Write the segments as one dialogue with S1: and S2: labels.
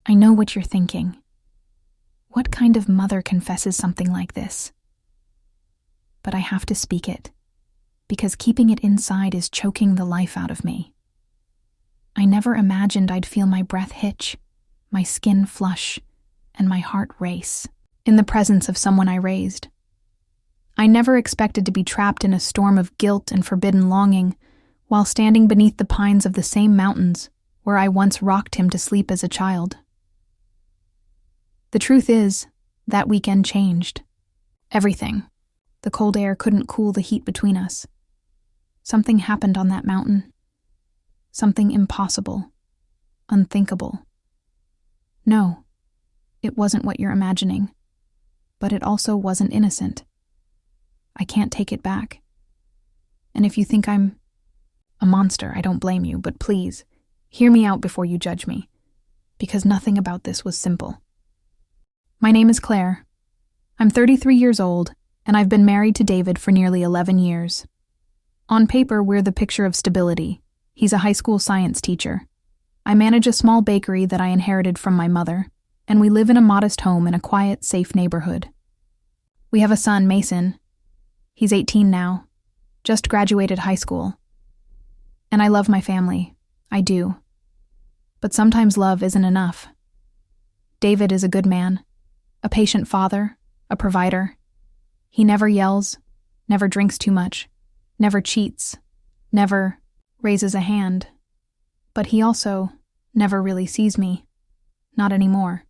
S1: I know what you're thinking. What kind of mother confesses something like this? But I have to speak it, because keeping it inside is choking the life out of me. I never imagined I'd feel my breath hitch, my skin flush, and my heart race in the presence of someone I raised. I never expected to be trapped in a storm of guilt and forbidden longing while standing beneath the pines of the same mountains where I once rocked him to sleep as a child. The truth is, that weekend changed. Everything. The cold air couldn't cool the heat between us. Something happened on that mountain. Something impossible, unthinkable. No, it wasn't what you're imagining, but it also wasn't innocent. I can't take it back. And if you think I'm a monster, I don't blame you, but please, hear me out before you judge me, because nothing about this was simple. My name is Claire. I'm 33 years old, and I've been married to David for nearly 11 years. On paper, we're the picture of stability. He's a high school science teacher. I manage a small bakery that I inherited from my mother, and we live in a modest home in a quiet, safe neighborhood. We have a son, Mason. He's 18 now, just graduated high school. And I love my family. I do. But sometimes love isn't enough. David is a good man, a patient father, a provider. He never yells, never drinks too much, never cheats, never raises a hand. But he also never really sees me. Not anymore.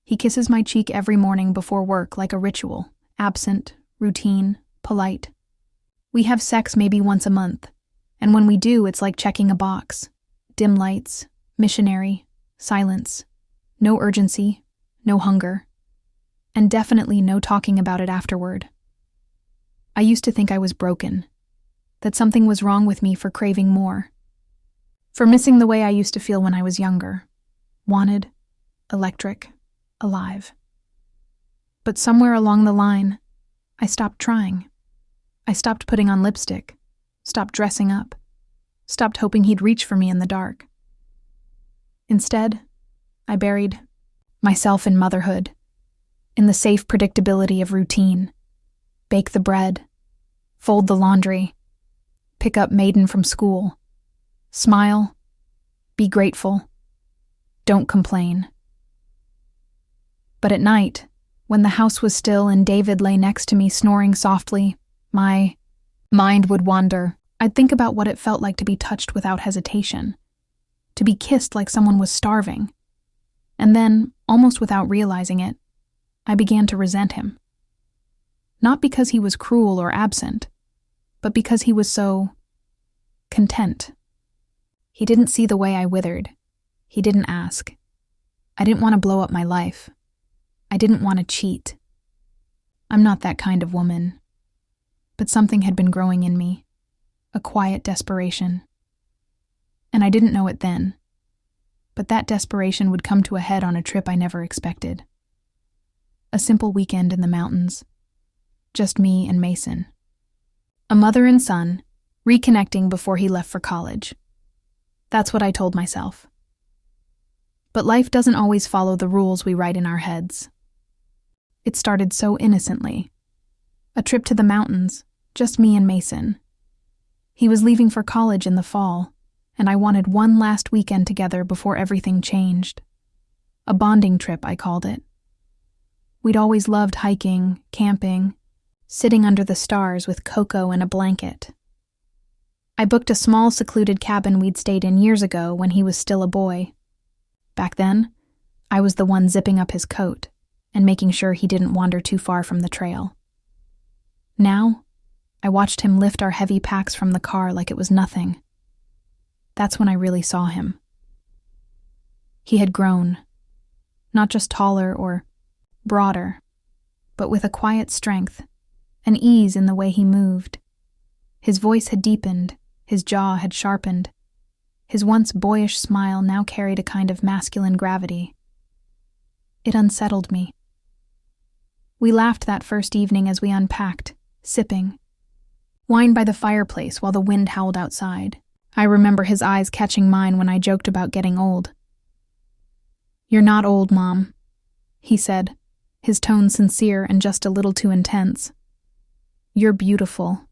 S1: He kisses my cheek every morning before work like a ritual, absent, routine, polite. We have sex maybe once a month, and when we do, it's like checking a box. Dim lights, missionary, silence, no urgency, no hunger, and definitely no talking about it afterward. I used to think I was broken, that something was wrong with me for craving more, for missing the way I used to feel when I was younger, wanted, electric, alive. But somewhere along the line, I stopped trying. I stopped putting on lipstick, stopped dressing up, stopped hoping he'd reach for me in the dark. Instead, I buried myself in motherhood, in the safe predictability of routine. Bake the bread, fold the laundry, pick up Maiden from school, smile, be grateful, don't complain. But at night, when the house was still and David lay next to me snoring softly, my mind would wander. I'd think about what it felt like to be touched without hesitation, to be kissed like someone was starving. And then, almost without realizing it, I began to resent him. Not because he was cruel or absent, but because he was so content. He didn't see the way I withered. He didn't ask. I didn't want to blow up my life. I didn't want to cheat. I'm not that kind of woman. But something had been growing in me, a quiet desperation. And I didn't know it then. But that desperation would come to a head on a trip I never expected. A simple weekend in the mountains. Just me and Mason. A mother and son, reconnecting before he left for college. That's what I told myself. But life doesn't always follow the rules we write in our heads. It started so innocently. A trip to the mountains, just me and Mason. He was leaving for college in the fall, and I wanted one last weekend together before everything changed. A bonding trip, I called it. We'd always loved hiking, camping, sitting under the stars with cocoa and a blanket. I booked a small secluded cabin we'd stayed in years ago when he was still a boy. Back then, I was the one zipping up his coat and making sure he didn't wander too far from the trail. Now, I watched him lift our heavy packs from the car like it was nothing. That's when I really saw him. He had grown, not just taller or broader, but with a quiet strength, an ease in the way he moved. His voice had deepened, his jaw had sharpened. His once boyish smile now carried a kind of masculine gravity. It unsettled me. We laughed that first evening as we unpacked, sipping wine by the fireplace while the wind howled outside. I remember his eyes catching mine when I joked about getting old. "You're not old, Mom," he said, his tone sincere and just a little too intense. "You're beautiful.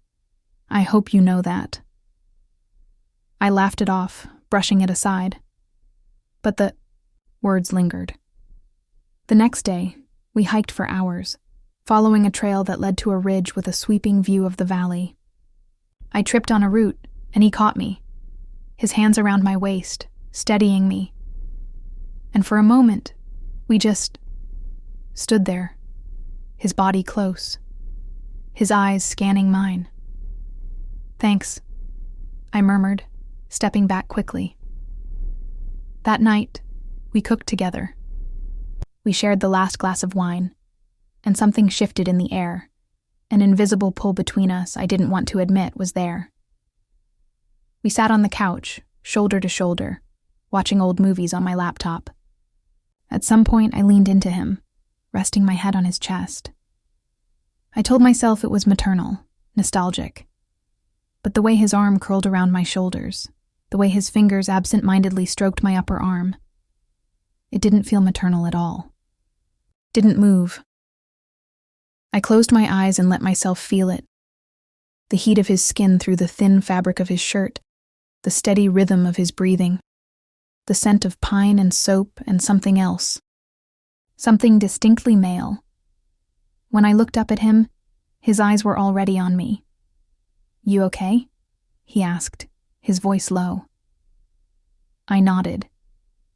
S1: I hope you know that." I laughed it off, brushing it aside. But the words lingered. The next day, we hiked for hours, following a trail that led to a ridge with a sweeping view of the valley. I tripped on a root, and he caught me, his hands around my waist, steadying me. And for a moment, we just stood there, his body close, his eyes scanning mine. "Thanks," I murmured, stepping back quickly. That night, we cooked together. We shared the last glass of wine, and something shifted in the air. An invisible pull between us I didn't want to admit was there. We sat on the couch, shoulder to shoulder, watching old movies on my laptop. At some point, I leaned into him, resting my head on his chest. I told myself it was maternal, nostalgic. But the way his arm curled around my shoulders, the way his fingers absent-mindedly stroked my upper arm, it didn't feel maternal at all. Didn't move. I closed my eyes and let myself feel it. The heat of his skin through the thin fabric of his shirt, the steady rhythm of his breathing, the scent of pine and soap and something else. Something distinctly male. When I looked up at him, his eyes were already on me. "You okay?" he asked, his voice low. I nodded.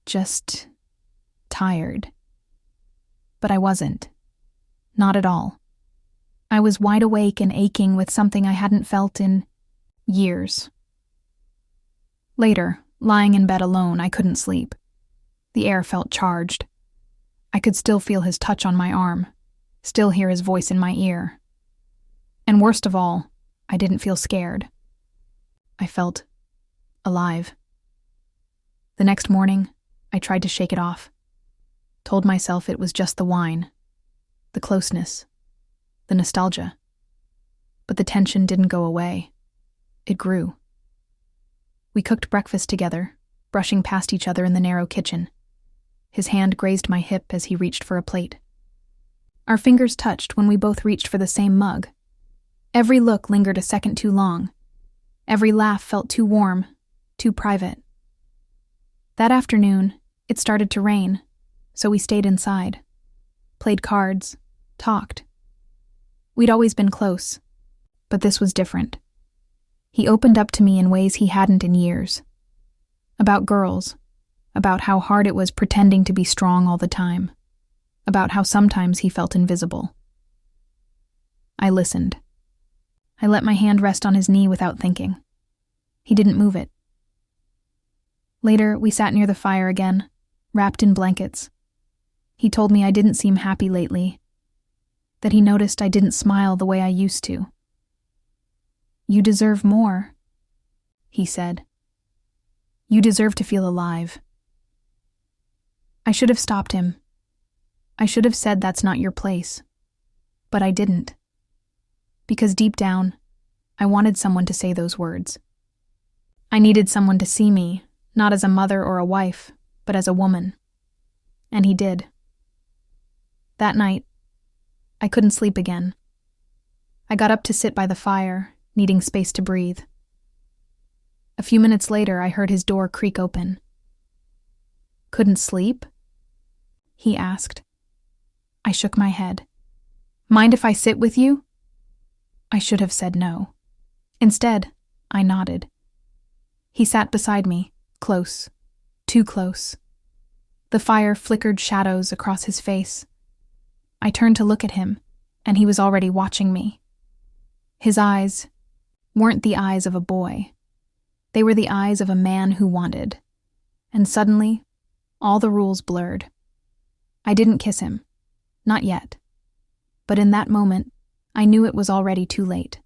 S1: Just tired. But I wasn't. Not at all. I was wide awake and aching with something I hadn't felt in years. Later, lying in bed alone, I couldn't sleep. The air felt charged. I could still feel his touch on my arm, still hear his voice in my ear. And worst of all, I didn't feel scared. I felt alive. The next morning, I tried to shake it off. Told myself it was just the wine, the closeness, the nostalgia. But the tension didn't go away. It grew. We cooked breakfast together, brushing past each other in the narrow kitchen. His hand grazed my hip as he reached for a plate. Our fingers touched when we both reached for the same mug. Every look lingered a second too long. Every laugh felt too warm, too private. That afternoon, it started to rain, so we stayed inside, played cards, talked. We'd always been close, but this was different. He opened up to me in ways he hadn't in years. About girls, about how hard it was pretending to be strong all the time, about how sometimes he felt invisible. I listened. I let my hand rest on his knee without thinking. He didn't move it. Later, we sat near the fire again, wrapped in blankets. He told me I didn't seem happy lately, that he noticed I didn't smile the way I used to. "You deserve more," he said. "You deserve to feel alive." I should have stopped him. I should have said that's not your place. But I didn't. Because deep down, I wanted someone to say those words. I needed someone to see me, not as a mother or a wife, but as a woman. And he did. That night, I couldn't sleep again. I got up to sit by the fire, needing space to breathe. A few minutes later, I heard his door creak open. "Couldn't sleep?" he asked. I shook my head. "Mind if I sit with you?" I should have said no. Instead, I nodded. He sat beside me, close, too close. The fire flickered shadows across his face. I turned to look at him, and he was already watching me. His eyes weren't the eyes of a boy. They were the eyes of a man who wanted. And suddenly, all the rules blurred. I didn't kiss him. Not yet. But in that moment, I knew it was already too late.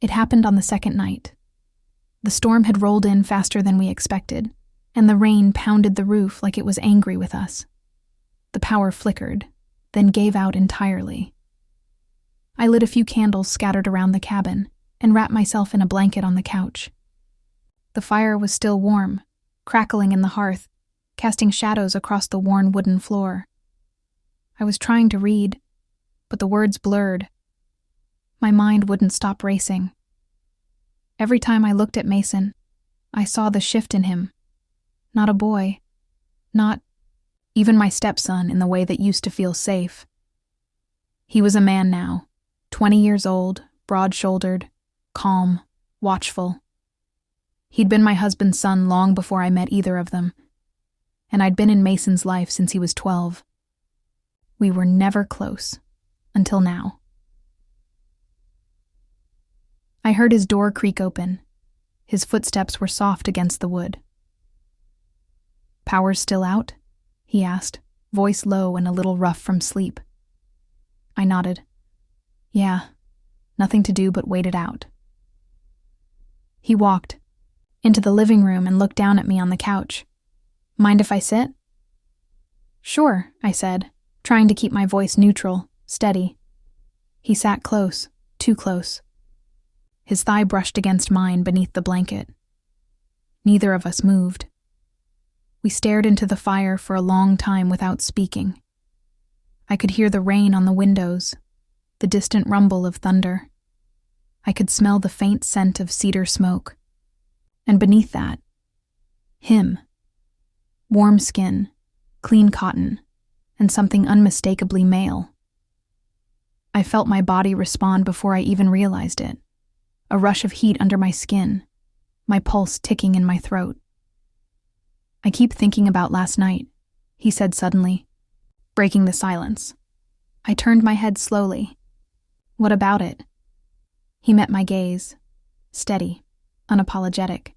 S1: It happened on the second night. The storm had rolled in faster than we expected, and the rain pounded the roof like it was angry with us. The power flickered, then gave out entirely. I lit a few candles scattered around the cabin and wrapped myself in a blanket on the couch. The fire was still warm, crackling in the hearth, casting shadows across the worn wooden floor. I was trying to read, but the words blurred. My mind wouldn't stop racing. Every time I looked at Mason, I saw the shift in him. Not a boy. Not even my stepson in the way that used to feel safe. He was a man now, 20 years old, broad-shouldered, calm, watchful. He'd been my husband's son long before I met either of them, and I'd been in Mason's life since he was 12. We were never close, until now. I heard his door creak open. His footsteps were soft against the wood. "Power's still out?" he asked, voice low and a little rough from sleep. I nodded. "Yeah, nothing to do but wait it out." He walked into the living room and looked down at me on the couch. "Mind if I sit?" "Sure," I said, trying to keep my voice neutral, steady. He sat close, too close. His thigh brushed against mine beneath the blanket. Neither of us moved. We stared into the fire for a long time without speaking. I could hear the rain on the windows, the distant rumble of thunder. I could smell the faint scent of cedar smoke. And beneath that, him. Warm skin, clean cotton, and something unmistakably male. I felt my body respond before I even realized it. A rush of heat under my skin, my pulse ticking in my throat. "I keep thinking about last night," he said suddenly, breaking the silence. I turned my head slowly. "What about it?" He met my gaze, steady, unapologetic.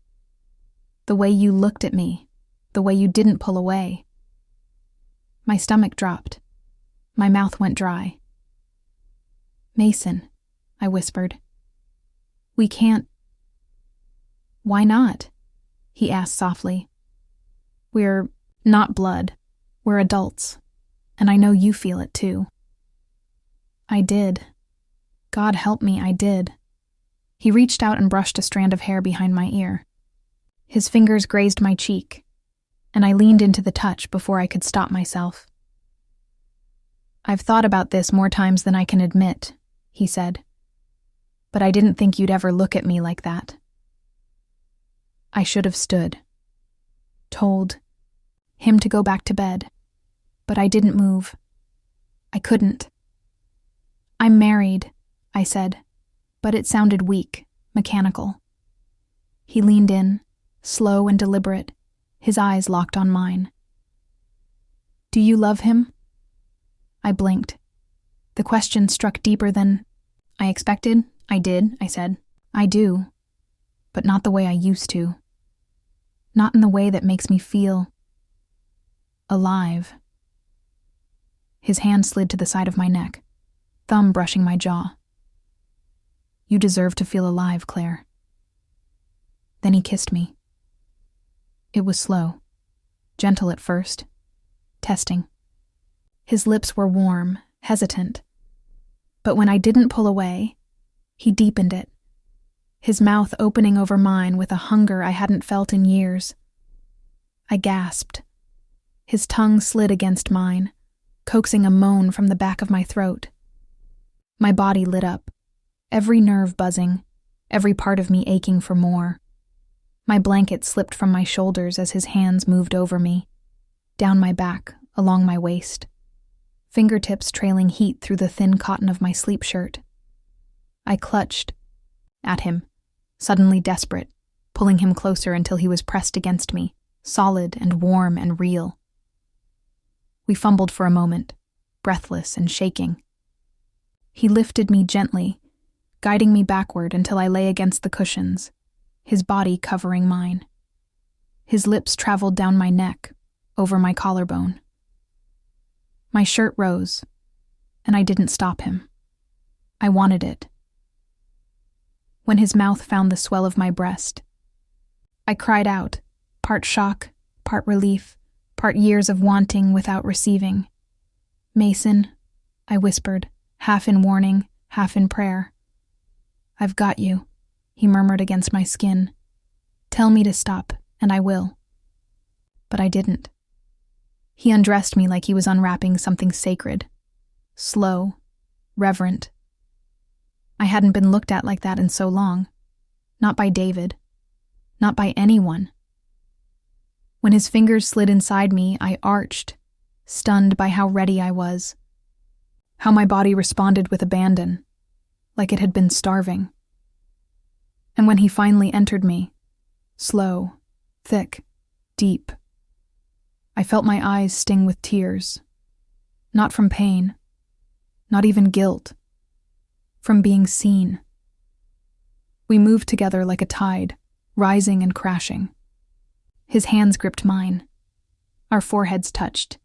S1: "The way you looked at me, the way you didn't pull away." My stomach dropped. My mouth went dry. "Mason," I whispered. "We can't." "Why not?" he asked softly. "We're not blood. We're adults. And I know you feel it too." I did. God help me, I did. He reached out and brushed a strand of hair behind my ear. His fingers grazed my cheek, and I leaned into the touch before I could stop myself. "I've thought about this more times than I can admit," he said. "But I didn't think you'd ever look at me like that." I should have stood. Told him to go back to bed, but I didn't move. I couldn't. "I'm married," I said, but it sounded weak, mechanical. He leaned in, slow and deliberate, his eyes locked on mine. "Do you love him?" I blinked. The question struck deeper than I expected. "I did," I said. "I do. But not the way I used to. Not in the way that makes me feel alive." His hand slid to the side of my neck, thumb brushing my jaw. "You deserve to feel alive, Claire." Then he kissed me. It was slow, gentle at first, testing. His lips were warm, hesitant. But when I didn't pull away, he deepened it, his mouth opening over mine with a hunger I hadn't felt in years. I gasped. His tongue slid against mine, coaxing a moan from the back of my throat. My body lit up, every nerve buzzing, every part of me aching for more. My blanket slipped from my shoulders as his hands moved over me, down my back, along my waist, fingertips trailing heat through the thin cotton of my sleep shirt. I clutched at him, suddenly desperate, pulling him closer until he was pressed against me, solid and warm and real. We fumbled for a moment, breathless and shaking. He lifted me gently, guiding me backward until I lay against the cushions, his body covering mine. His lips traveled down my neck, over my collarbone. My shirt rose, and I didn't stop him. I wanted it. When his mouth found the swell of my breast, I cried out, part shock, part relief, part years of wanting without receiving. "Mason," I whispered, half in warning, half in prayer. "I've got you," he murmured against my skin. "Tell me to stop, and I will." But I didn't. He undressed me like he was unwrapping something sacred. Slow, reverent. I hadn't been looked at like that in so long. Not by David. Not by anyone. When his fingers slid inside me, I arched, stunned by how ready I was. How my body responded with abandon, like it had been starving. And when he finally entered me, slow, thick, deep, I felt my eyes sting with tears. Not from pain, not even guilt, from being seen. We moved together like a tide, rising and crashing. His hands gripped mine. Our foreheads touched.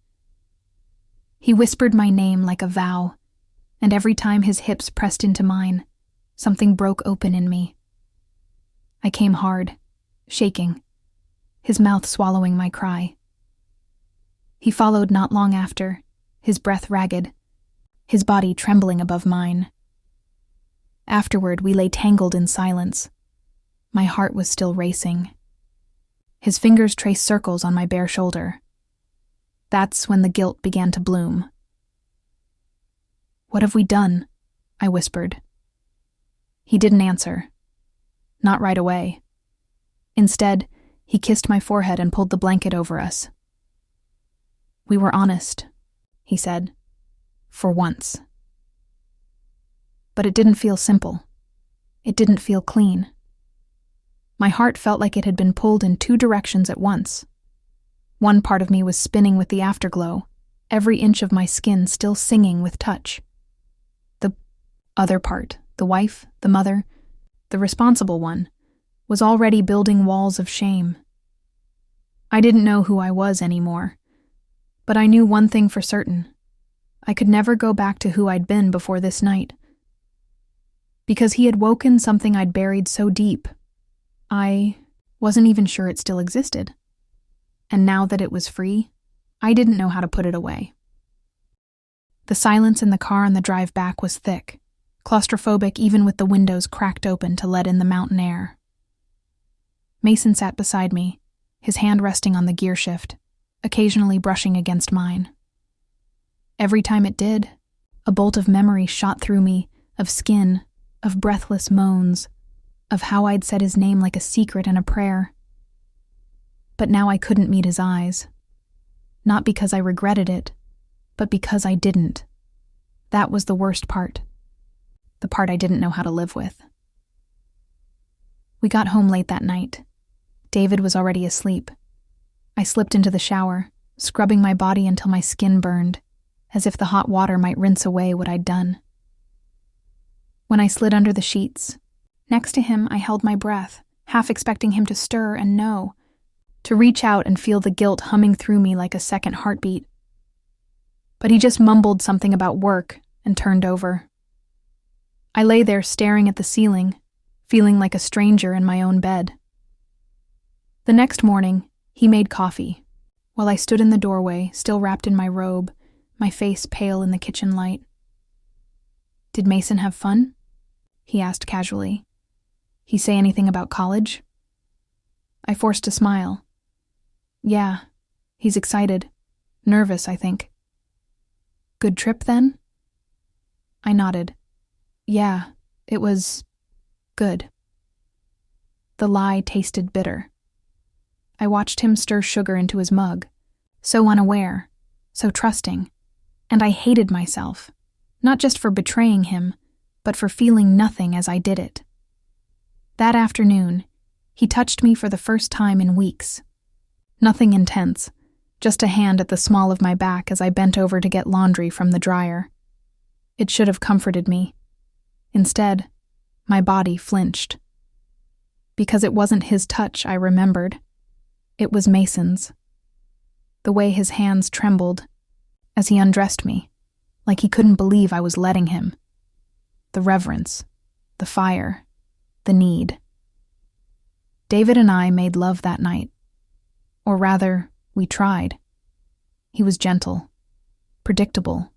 S1: He whispered my name like a vow, and every time his hips pressed into mine, something broke open in me. I came hard, shaking, his mouth swallowing my cry. He followed not long after, his breath ragged, his body trembling above mine. Afterward, we lay tangled in silence. My heart was still racing. His fingers traced circles on my bare shoulder. That's when the guilt began to bloom. "What have we done?" I whispered. He didn't answer. Not right away. Instead, he kissed my forehead and pulled the blanket over us. "We were honest," he said. "For once." But it didn't feel simple. It didn't feel clean. My heart felt like it had been pulled in two directions at once. One part of me was spinning with the afterglow, every inch of my skin still singing with touch. The other part, the wife, the mother, the responsible one, was already building walls of shame. I didn't know who I was anymore, but I knew one thing for certain. I could never go back to who I'd been before this night. Because he had woken something I'd buried so deep, I wasn't even sure it still existed. And now that it was free, I didn't know how to put it away. The silence in the car on the drive back was thick, claustrophobic even with the windows cracked open to let in the mountain air. Mason sat beside me, his hand resting on the gear shift, occasionally brushing against mine. Every time it did, a bolt of memory shot through me, of skin, of breathless moans, of how I'd said his name like a secret and a prayer. But now I couldn't meet his eyes. Not because I regretted it, but because I didn't. That was the worst part. The part I didn't know how to live with. We got home late that night. David was already asleep. I slipped into the shower, scrubbing my body until my skin burned, as if the hot water might rinse away what I'd done. When I slid under the sheets, next to him I held my breath, half expecting him to stir and know, to reach out and feel the guilt humming through me like a second heartbeat. But he just mumbled something about work and turned over. I lay there staring at the ceiling, feeling like a stranger in my own bed. The next morning, he made coffee, while I stood in the doorway, still wrapped in my robe, my face pale in the kitchen light. "Did Mason have fun?" he asked casually. "He say anything about college?" I forced a smile. "Yeah, he's excited. Nervous, I think." "Good trip, then?" I nodded. "Yeah, it was good." The lie tasted bitter. I watched him stir sugar into his mug, so unaware, so trusting, and I hated myself, not just for betraying him, but for feeling nothing as I did it. That afternoon, he touched me for the first time in weeks. Nothing intense, just a hand at the small of my back as I bent over to get laundry from the dryer. It should have comforted me. Instead, my body flinched. Because it wasn't his touch I remembered. It was Mason's. The way his hands trembled as he undressed me, like he couldn't believe I was letting him. The reverence, the fire, the need. David and I made love that night. Or rather, we tried. He was gentle, predictable,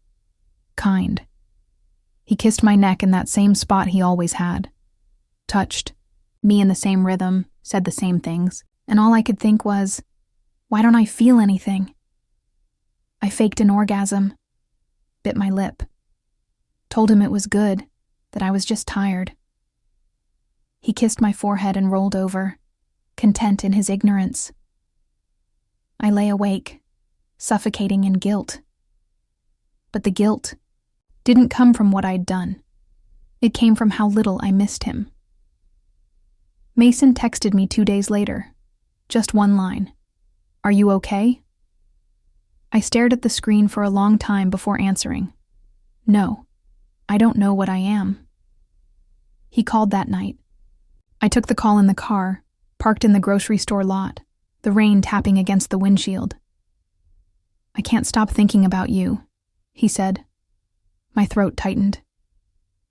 S1: kind. He kissed my neck in that same spot he always had. Touched, me in the same rhythm, said the same things, and all I could think was, why don't I feel anything? I faked an orgasm, bit my lip, told him it was good, that I was just tired. He kissed my forehead and rolled over, content in his ignorance. I lay awake, suffocating in guilt. But the guilt didn't come from what I'd done. It came from how little I missed him. Mason texted me 2 days later. Just one line. "Are you okay?" I stared at the screen for a long time before answering. No, I don't know what I am. He called that night. I took the call in the car, parked in the grocery store lot, the rain tapping against the windshield. "I can't stop thinking about you," he said. My throat tightened.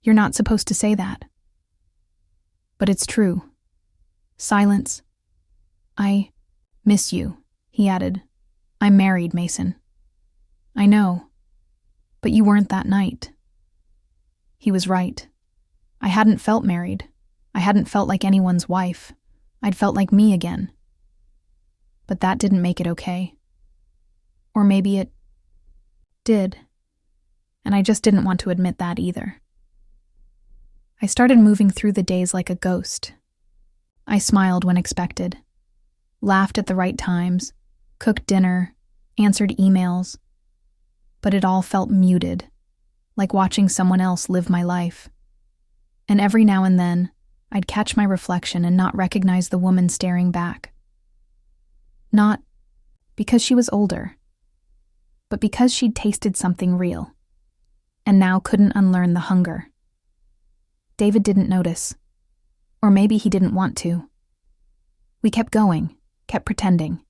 S1: "You're not supposed to say that." But it's true. Silence. "I miss you," he added. "I'm married, Mason." "I know. But you weren't that night." He was right. I hadn't felt married. I hadn't felt like anyone's wife. I'd felt like me again. But that didn't make it okay. Or maybe it did. And I just didn't want to admit that either. I started moving through the days like a ghost. I smiled when expected, laughed at the right times, cooked dinner, answered emails. But it all felt muted, like watching someone else live my life. And every now and then, I'd catch my reflection and not recognize the woman staring back. Not because she was older, but because she'd tasted something real, and now couldn't unlearn the hunger. David didn't notice, or maybe he didn't want to. We kept going, kept pretending.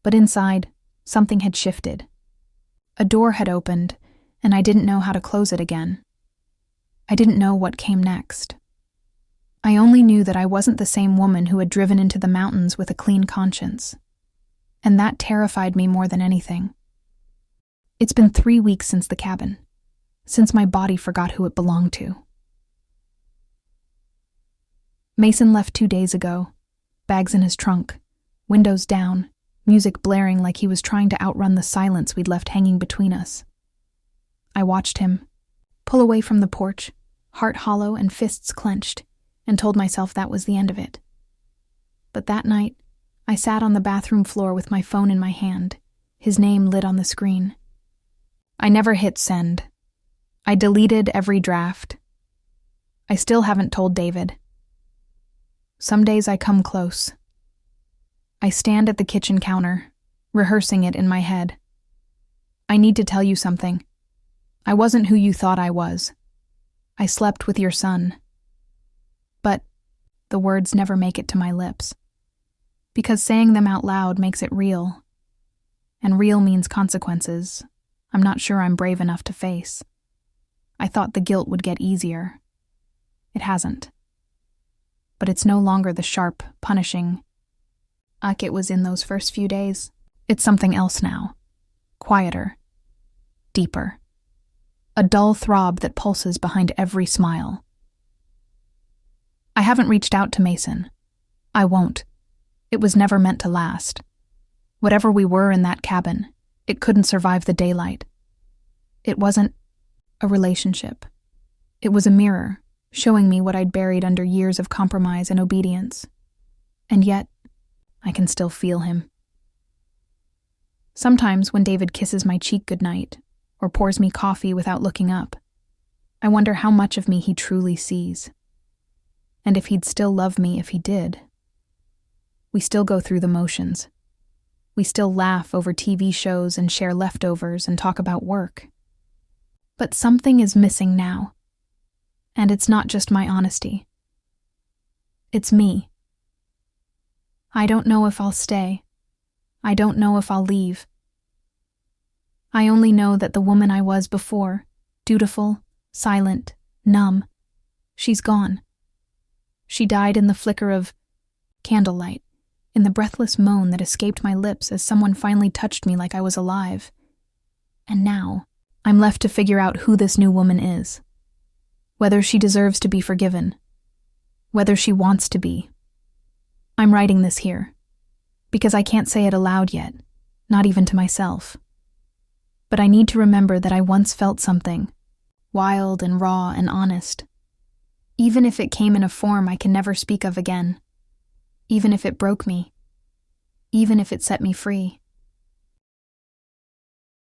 S1: But inside, something had shifted. A door had opened, and I didn't know how to close it again. I didn't know what came next. I only knew that I wasn't the same woman who had driven into the mountains with a clean conscience. And that terrified me more than anything. It's been 3 weeks since the cabin, since my body forgot who it belonged to. Mason left 2 days ago, bags in his trunk, windows down, music blaring like he was trying to outrun the silence we'd left hanging between us. I watched him pull away from the porch, heart hollow and fists clenched, and told myself that was the end of it. But that night, I sat on the bathroom floor with my phone in my hand, his name lit on the screen. I never hit send. I deleted every draft. I still haven't told David. Some days I come close. I stand at the kitchen counter, rehearsing it in my head. "I need to tell you something. I wasn't who you thought I was. I slept with your son." But the words never make it to my lips. Because saying them out loud makes it real. And real means consequences I'm not sure I'm brave enough to face. I thought the guilt would get easier. It hasn't. But it's no longer the sharp, punishing uck it was in those first few days. It's something else now. Quieter. Deeper. A dull throb that pulses behind every smile. I haven't reached out to Mason. I won't. It was never meant to last. Whatever we were in that cabin, it couldn't survive the daylight. It wasn't a relationship. It was a mirror, showing me what I'd buried under years of compromise and obedience. And yet, I can still feel him. Sometimes when David kisses my cheek goodnight, or pours me coffee without looking up, I wonder how much of me he truly sees. And if he'd still love me if he did. We still go through the motions. We still laugh over TV shows and share leftovers and talk about work. But something is missing now. And it's not just my honesty. It's me. I don't know if I'll stay. I don't know if I'll leave. I only know that the woman I was before, dutiful, silent, numb, she's gone. She died in the flicker of candlelight, in the breathless moan that escaped my lips as someone finally touched me like I was alive. And now, I'm left to figure out who this new woman is. Whether she deserves to be forgiven. Whether she wants to be. I'm writing this here, because I can't say it aloud yet, not even to myself. But I need to remember that I once felt something, wild and raw and honest. Even if it came in a form I can never speak of again. Even if it broke me. Even if it set me free.